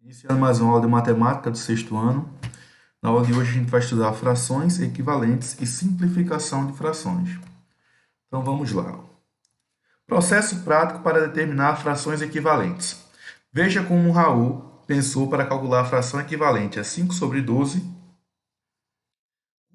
Iniciando mais uma aula de matemática do sexto ano. Na aula de hoje a gente vai estudar frações, equivalentes e simplificação de frações. Então vamos lá. Processo prático para determinar frações equivalentes. Veja como o Raul pensou para calcular a fração equivalente a 5 sobre 12,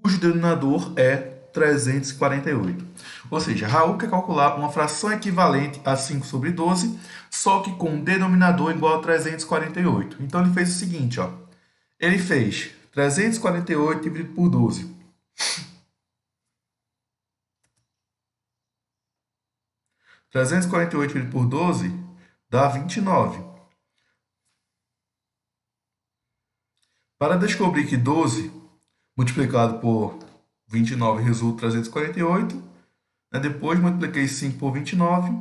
cujo denominador é 348. Ou seja, Raul quer calcular uma fração equivalente a 5 sobre 12, só que com um denominador igual a 348. Então ele fez o seguinte, ó. Ele fez 348 dividido por 12. 348 dividido por 12 dá 29. Para descobrir que 12 multiplicado por 29 resulta 348, depois multipliquei 5 por 29,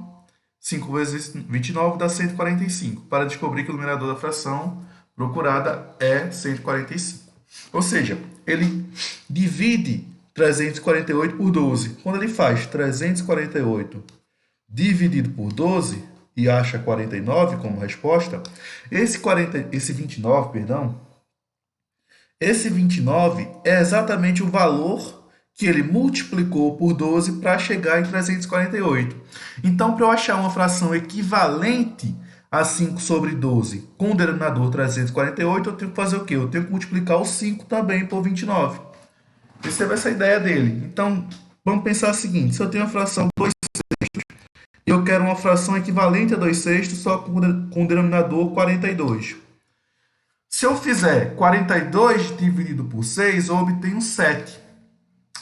5 vezes 29 dá 145, para descobrir que o numerador da fração procurada é 145. Ou seja, ele divide 348 por 12. Quando ele faz 348 dividido por 12 e acha 49 como resposta, esse 29 é exatamente o valor que ele multiplicou por 12 para chegar em 348. Então, para eu achar uma fração equivalente a 5 sobre 12 com o denominador 348, eu tenho que fazer o quê? Eu tenho que multiplicar o 5 também por 29. Essa é essa ideia dele. Então, vamos pensar o seguinte. Se eu tenho uma fração 2 sextos e eu quero uma fração equivalente a 2 sextos, só com o denominador 42. Se eu fizer 42 dividido por 6, eu obtenho 7.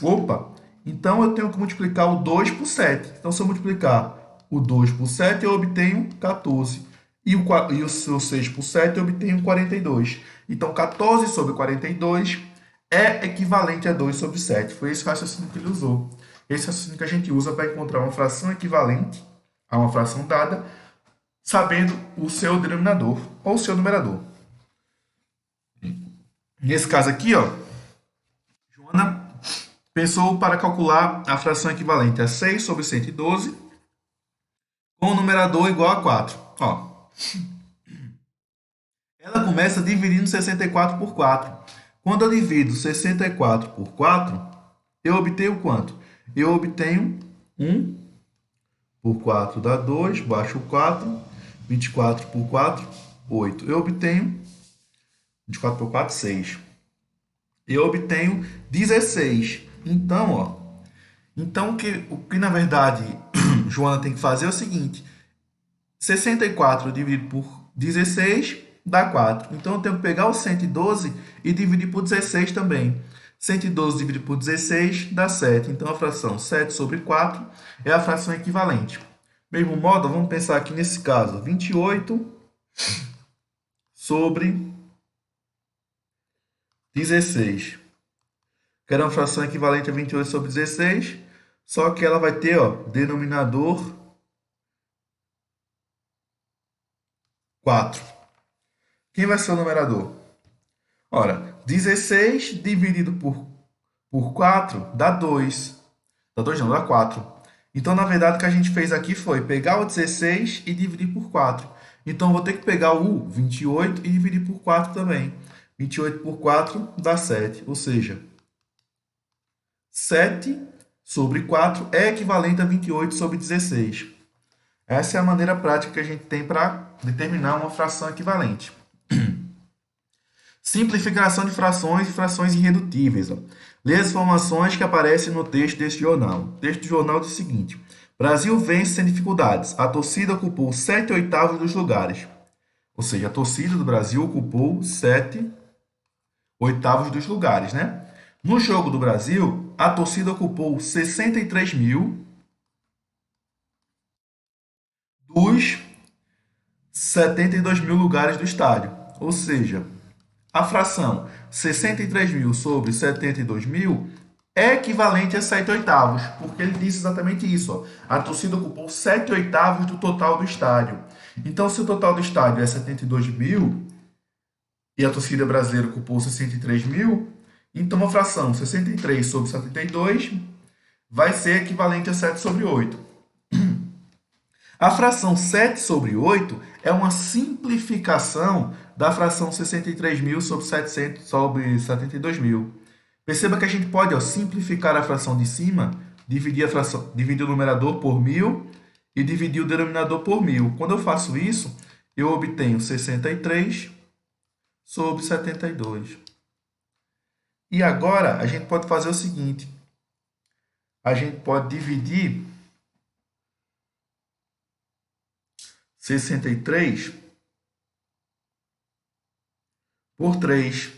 Opa! Então, eu tenho que multiplicar o 2 por 7. Então, se eu multiplicar o 2 por 7, eu obtenho 14. E o 6 por 7, eu obtenho 42. Então, 14 sobre 42 é equivalente a 2 sobre 7. Foi esse raciocínio que ele usou. Esse raciocínio que a gente usa para encontrar uma fração equivalente a uma fração dada, sabendo o seu denominador ou o seu numerador. Nesse caso aqui, ó, Joana pensou para calcular a fração equivalente a 6 sobre 112 com o numerador igual a 4. Ó, ela começa dividindo 64 por 4. Quando eu divido 64 por 4, eu obtenho quanto? Eu obtenho 1 por 4 dá 2, baixo 4, 24 por 4, 8. Eu obtenho 24 por 4, 6. Eu obtenho 16. Então, ó, o que na verdade Joana tem que fazer é o seguinte: 64 dividido por 16 dá 4. Então, eu tenho que pegar o 112 e dividir por 16 também. 112 dividido por 16 dá 7. Então, a fração 7 sobre 4 é a fração equivalente. Mesmo modo, vamos pensar aqui nesse caso. 28 sobre 16. Quero uma fração equivalente a 28 sobre 16, só que ela vai ter, ó, denominador 4. Quem vai ser o numerador? Ora, 16 dividido por 4 dá 2. Dá 2 não, dá 4. Então, na verdade, o que a gente fez aqui foi pegar o 16 e dividir por 4. Então, eu vou ter que pegar o 28 e dividir por 4 também. 28 por 4 dá 7. Ou seja, 7 sobre 4 é equivalente a 28 sobre 16. Essa é a maneira prática que a gente tem para determinar uma fração equivalente. Simplificação de frações e frações irredutíveis. Ó. Lê as informações que aparecem no texto deste jornal. O texto do jornal diz o seguinte: Brasil vence sem dificuldades. A torcida ocupou 7/8 dos lugares. Ou seja, a torcida do Brasil ocupou 7/8 dos lugares, né? No jogo do Brasil, a torcida ocupou 63 mil dos 72 mil lugares do estádio. Ou seja, a fração 63 mil sobre 72 mil é equivalente a 7/8, porque ele disse exatamente isso. Ó. A torcida ocupou 7/8 do total do estádio. Então, se o total do estádio é 72 mil e a torcida brasileira ocupou 63 mil, então a fração 63 sobre 72 vai ser equivalente a 7 sobre 8. A fração 7 sobre 8 é uma simplificação da fração 63.000 sobre 700 sobre 72.000. Perceba que a gente pode, ó, simplificar a fração de cima, dividir o numerador por 1.000 e dividir o denominador por 1.000. Quando eu faço isso, eu obtenho 63 sobre 72. E agora, a gente pode fazer o seguinte. A gente pode dividir 63 por 3.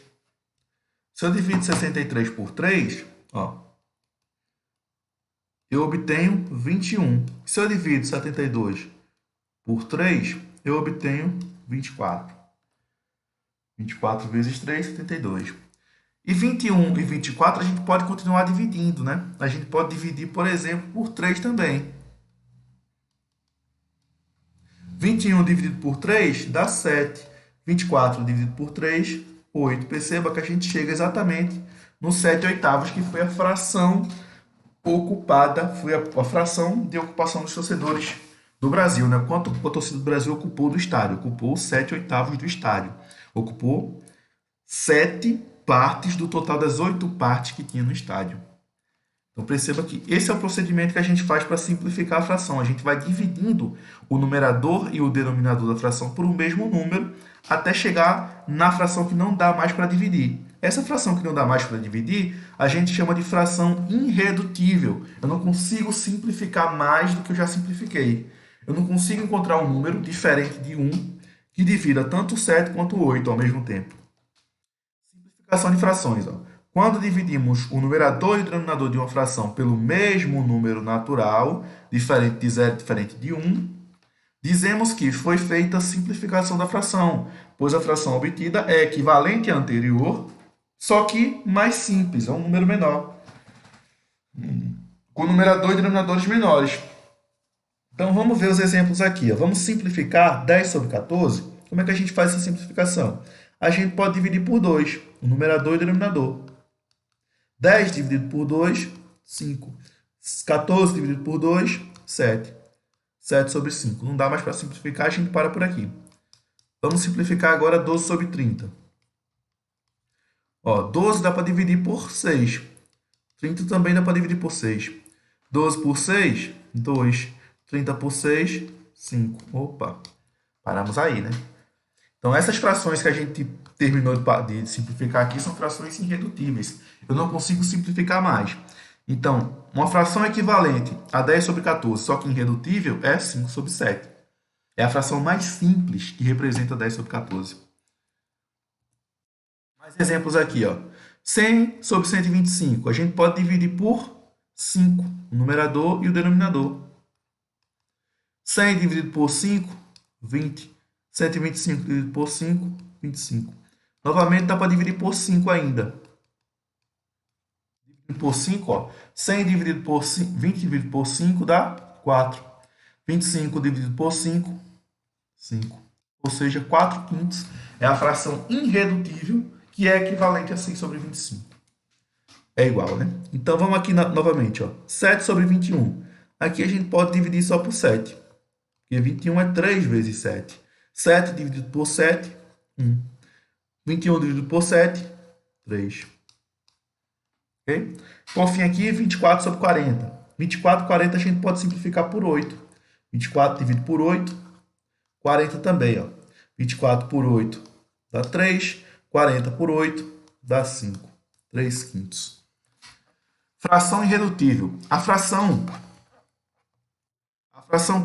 Se eu divido 63 por 3, ó, eu obtenho 21. Se eu divido 72 por 3, eu obtenho 24. 24 vezes 3, 72. E 21 e 24 a gente pode continuar dividindo, né? A gente pode dividir, por exemplo, por 3 também. 21 dividido por 3 dá 7. 24 dividido por 3, 8. Perceba que a gente chega exatamente no 7 oitavos, que foi a fração ocupada, foi a fração de ocupação dos torcedores do Brasil, né? Quanto a torcida do Brasil ocupou do estádio? Ocupou 7 oitavos do estádio. Ocupou 7 partes do total das 8 partes que tinha no estádio. Então perceba que esse é o procedimento que a gente faz para simplificar a fração. A gente vai dividindo o numerador e o denominador da fração por um mesmo número até chegar na fração que não dá mais para dividir. Essa fração que não dá mais para dividir, a gente chama de fração irredutível. Eu não consigo simplificar mais do que eu já simplifiquei. Eu não consigo encontrar um número diferente de 1 que divida tanto o 7 quanto o 8 ao mesmo tempo. Simplificação de frações. Ó. Quando dividimos o numerador e o denominador de uma fração pelo mesmo número natural, diferente de 0 diferente de 1, dizemos que foi feita a simplificação da fração, pois a fração obtida é equivalente à anterior, só que mais simples, é um número menor, com numerador e denominadores menores. Então, vamos ver os exemplos aqui. Ó. Vamos simplificar 10 sobre 14. Como é que a gente faz essa simplificação? A gente pode dividir por 2, o numerador e o denominador. 10 dividido por 2, 5. 14 dividido por 2, 7. 7 sobre 5. Não dá mais para simplificar, a gente para por aqui. Vamos simplificar agora 12 sobre 30. Ó, 12 dá para dividir por 6. 30 também dá para dividir por 6. 12 por 6, 2. 30 por 6, 5. Opa, paramos aí, né? Então, essas frações que a gente terminou de simplificar aqui são frações irredutíveis. Eu não consigo simplificar mais. Então, uma fração equivalente a 10 sobre 14, só que irredutível, é 5 sobre 7. É a fração mais simples que representa 10 sobre 14. Mais exemplos aqui, ó. 100 sobre 125. A gente pode dividir por 5, o numerador e o denominador. 100 dividido por 5, 20. 125 dividido por 5, 25. Novamente, dá para dividir por 5 ainda. Dividido por 5, ó. 100 dividido por 5, 20 dividido por 5 dá 4. 25 dividido por 5, 5. Ou seja, 4 quintos é a fração irredutível, que é equivalente a 6 sobre 25. É igual, né? Então, vamos aqui novamente, ó. 7 sobre 21. Aqui a gente pode dividir só por 7. Porque 21 é 3 vezes 7. 7 dividido por 7, 1. 21 dividido por 7, 3. Ok? Por fim aqui, 24 sobre 40. 24 e 40 a gente pode simplificar por 8. 24 dividido por 8, 40 também. Ó. 24 por 8 dá 3. 40 por 8 dá 5. 3 quintos. Fração irredutível. A fração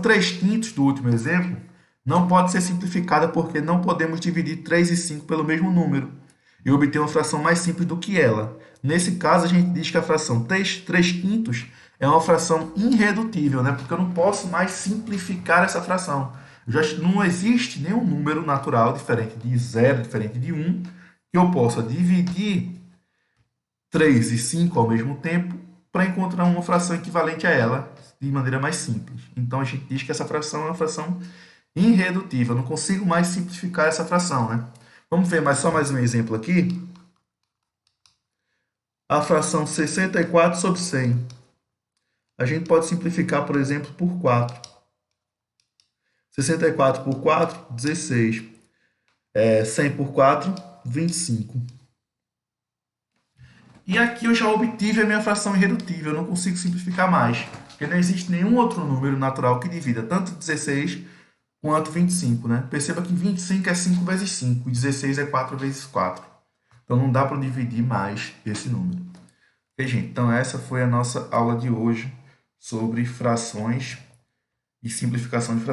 3 quintos do último exemplo não pode ser simplificada porque não podemos dividir 3 e 5 pelo mesmo número e obter uma fração mais simples do que ela. Nesse caso, a gente diz que a fração 3 quintos é uma fração irredutível, né? Porque eu não posso mais simplificar essa fração. Não existe nenhum número natural diferente de 0, diferente de 1, que eu possa dividir 3 e 5 ao mesmo tempo para encontrar uma fração equivalente a ela de maneira mais simples. Então, a gente diz que essa fração é uma fração irredutível. Eu não consigo mais simplificar essa fração, né? Vamos ver só mais um exemplo aqui. A fração 64 sobre 100. A gente pode simplificar, por exemplo, por 4. 64 por 4, 16. 100 por 4, 25. E aqui eu já obtive a minha fração irredutível, eu não consigo simplificar mais, porque não existe nenhum outro número natural que divida tanto 16 quanto 25, né? Perceba que 25 é 5 vezes 5 e 16 é 4 vezes 4. Então não dá para dividir mais esse número. Ok, gente? Então essa foi a nossa aula de hoje sobre frações e simplificação de frações.